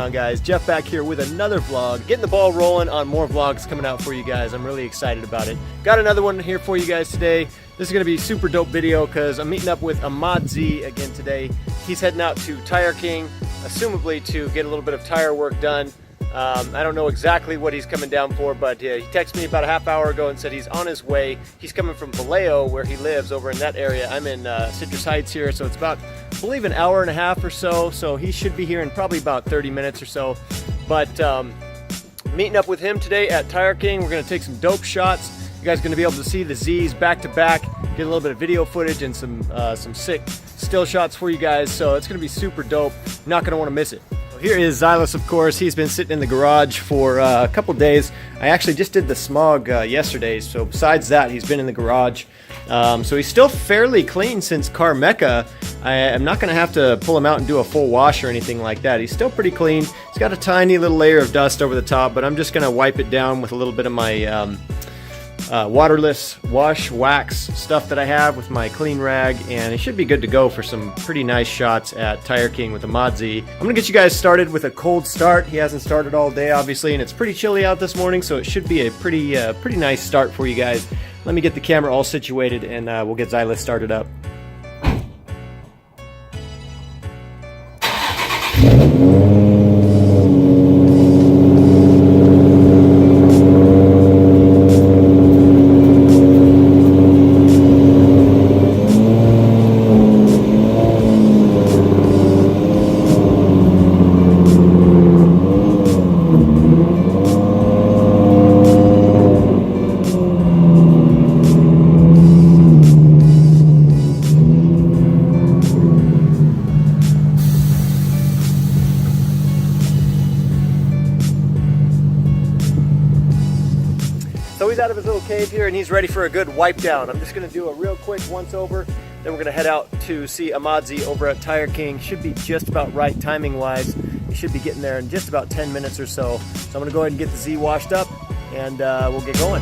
on, guys? Jeff back here with another vlog, getting the ball rolling on more vlogs coming out for you guys. I'm really excited about it. Got another one here for you guys today. This is going to be a super dope video because I'm meeting up with Ahmadzeee again today. He's heading out to Tire King, assumably to get a little bit of tire work done. I don't know exactly what he's coming down for, but he texted me about a half hour ago and said he's on his way. He's coming from Vallejo, where he lives, over in that area. I'm in Citrus Heights here, so it's about, I believe, an hour and a half or so. So he should be here in probably about 30 minutes or so. But meeting up with him today at Tire King. We're going to take some dope shots. You guys are going to be able to see the Z's back to back, get a little bit of video footage and some sick still shots for you guys. So it's going to be super dope. You're not going to want to miss it. Here is Xylus, of course. He's been sitting in the garage for a couple days. I actually just did the smog yesterday, so besides that, he's been in the garage. So he's still fairly clean since Car Mecca. I'm not going to have to pull him out and do a full wash or anything like that. He's still pretty clean. He's got a tiny little layer of dust over the top, but I'm just going to wipe it down with a little bit of my waterless wash wax stuff that I have with my clean rag, and it should be good to go for some pretty nice shots at Tire King with Ahmadzeee. I'm gonna get you guys started with a cold start. He hasn't started all day, obviously, and it's pretty chilly out this morning, so it should be a pretty nice start for you guys. Let me get the camera all situated, and we'll get Xylus started up. So he's out of his little cave here and he's ready for a good wipe down. I'm just going to do a real quick once over, then we're going to head out to see Ahmadzeee over at Tire King. Should be just about right timing wise. He should be getting there in just about 10 minutes or so. So I'm going to go ahead and get the Z washed up and we'll get going.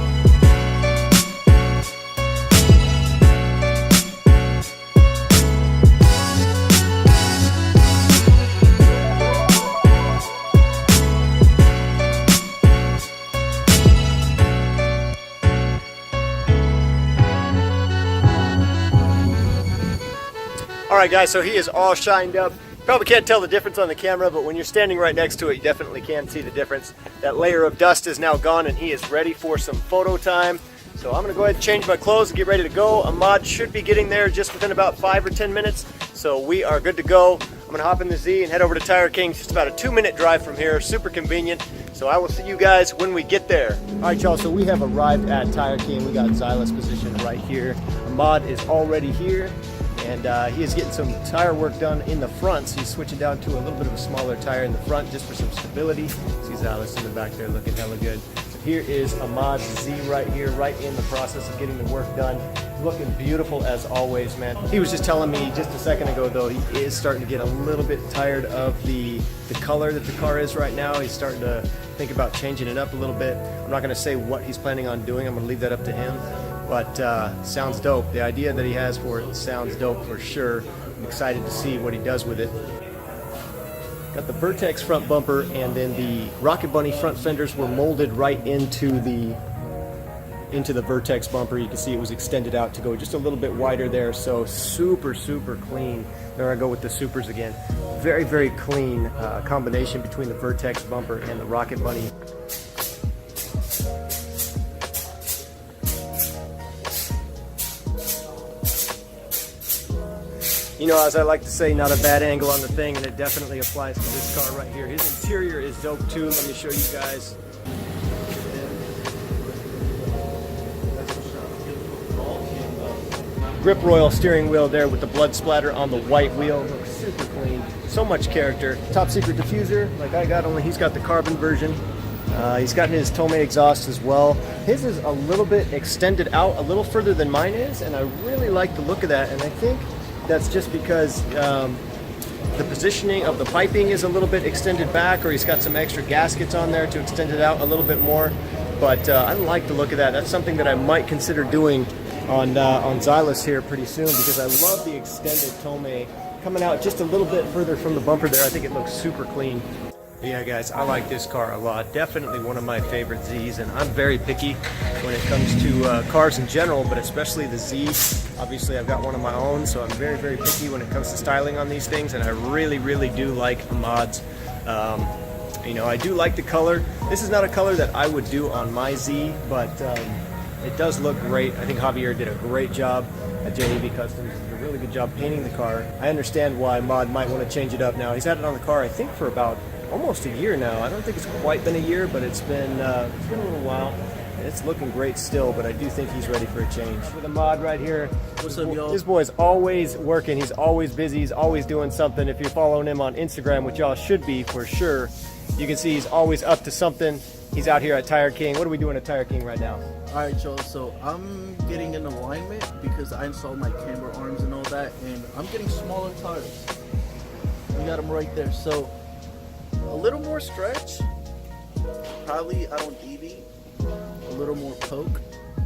Alright guys, so he is all shined up. Probably can't tell the difference on the camera, but when you're standing right next to it, you definitely can see the difference. That layer of dust is now gone and he is ready for some photo time. So I'm going to go ahead and change my clothes and get ready to go. Ahmad should be getting there just within about 5 or 10 minutes. So we are good to go. I'm going to hop in the Z and head over to Tire King. It's just about a 2-minute drive from here. Super convenient. So I will see you guys when we get there. Alright y'all, so we have arrived at Tire King. We got Xylus positioned right here. Ahmad is already here. And he is getting some tire work done in the front, so he's switching down to a little bit of a smaller tire in the front just for some stability. See Xylus in the back there looking hella good. So here is Ahmadzeee right here, right in the process of getting the work done. Looking beautiful as always, man. He was just telling me just a second ago, though, he is starting to get a little bit tired of the color that the car is right now. He's starting to think about changing it up a little bit. I'm not going to say what he's planning on doing. I'm going to leave that up to him. But sounds dope. The idea that he has for it sounds dope for sure. I'm excited to see what he does with it. Got the Vertex front bumper, and then the Rocket Bunny front fenders were molded right into the Vertex bumper. You can see it was extended out to go just a little bit wider there. So super clean. There I go with the supers again. Very clean combination between the Vertex bumper and the Rocket Bunny. You know, as I like to say, not a bad angle on the thing, and it definitely applies to this car right here. His interior is dope too. Let me show you guys. Grip Royal steering wheel there with the blood splatter on the white wheel. Looks super clean. So much character. Top secret diffuser, like I got, only he's got the carbon version. He's got his Tomei exhaust as well. His is a little bit extended out, a little further than mine is, and I really like the look of that, and I think that's just because the positioning of the piping is a little bit extended back, or he's got some extra gaskets on there to extend it out a little bit more. But I like the look of that. That's something that I might consider doing on Xylus here pretty soon, because I love the extended Tomei coming out just a little bit further from the bumper there. I think it looks super clean. Yeah, guys, I like this car a lot. Definitely one of my favorite Zs, and I'm very picky when it comes to cars in general, but especially the Z. Obviously, I've got one of my own, so I'm very, very picky when it comes to styling on these things, and I really, really do like Ahmad's. You know, I do like the color. This is not a color that I would do on my Z, but it does look great. I think Javier did a great job at JEV Customs. Did a really good job painting the car. I understand why Ahmad might want to change it up now. He's had it on the car, I think, for about almost a year now. I don't think it's quite been a year, but it's been a little while. It's looking great still, but I do think he's ready for a change. With Ahmad right here. What's up, y'all? This boy's always working. He's always busy. He's always doing something. If you're following him on Instagram, which y'all should be for sure, you can see he's always up to something. He's out here at Tire King. What are we doing at Tire King right now? All right, y'all. So I'm getting an alignment because I installed my camber arms and all that, and I'm getting smaller tires. We got them right there. So a little more stretch, probably out on EV, a little more poke.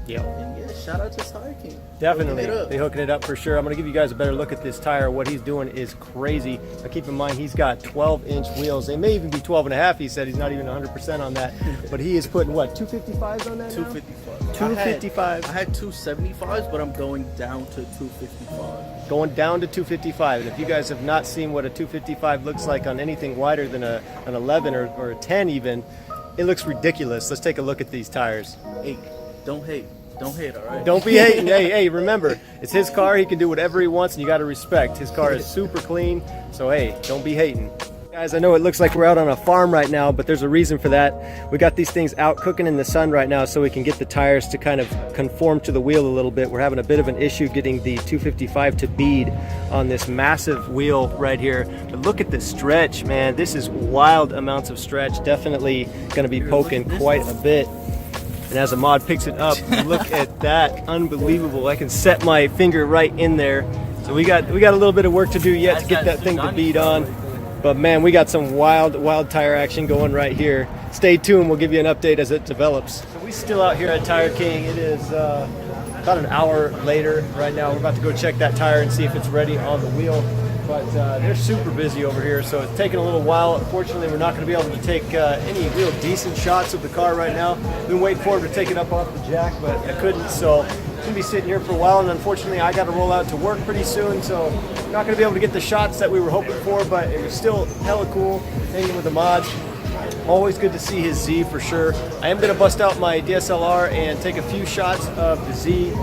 Yeah. And yeah, shout out to Tire King. Definitely. They're hooking it up for sure. I'm going to give you guys a better look at this tire. What he's doing is crazy. Now keep in mind, he's got 12-inch wheels. They may even be 12 and a half. He said he's not even 100% on that. But he is putting, what, 255s on that 255. 255. I had 275s, but I'm going down to 255. Going down to 255. And if you guys have not seen what a 255 looks like on anything wider than an 11 or a 10 even, it looks ridiculous. Let's take a look at these tires. Hey, don't hate. Don't hate, all right? Don't be hating. Hey, remember, it's his car. He can do whatever he wants, and you got to respect. His car is super clean, so hey, don't be hating. Guys, I know it looks like we're out on a farm right now, but there's a reason for that. We got these things out cooking in the sun right now so we can get the tires to kind of conform to the wheel a little bit. We're having a bit of an issue getting the 255 to bead on this massive wheel right here. But look at the stretch, man. This is wild amounts of stretch. Definitely going to be poking quite a bit. And as Ahmad picks it up, look at that. Unbelievable. I can set my finger right in there. So we got a little bit of work to do yet to get that thing to bead on. But man, we got some wild tire action going right here. Stay tuned. We'll give you an update as it develops. So we're still out here at Tire King. It is about an hour later right now. We're about to go check that tire and see if it's ready on the wheel. But they're super busy over here, so it's taking a little while. Unfortunately, we're not going to be able to take any real decent shots of the car right now. Been waiting for him to take it up off the jack, but I couldn't, so I'm going to be sitting here for a while, and unfortunately, I got to roll out to work pretty soon, so we're not going to be able to get the shots that we were hoping for, but it was still hella cool hanging with Ahmad. Always good to see his Z for sure. I am going to bust out my DSLR and take a few shots of the Z.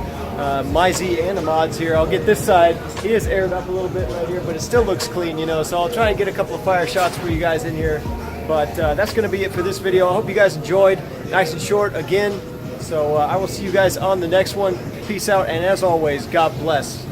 My Z and Ahmad's here. I'll get this side. He is aired up a little bit right here, but it still looks clean, you know, so I'll try and get a couple of fire shots for you guys in here. But that's going to be it for this video. I hope you guys enjoyed. Nice and short again. So I will see you guys on the next one. Peace out, and as always, God bless.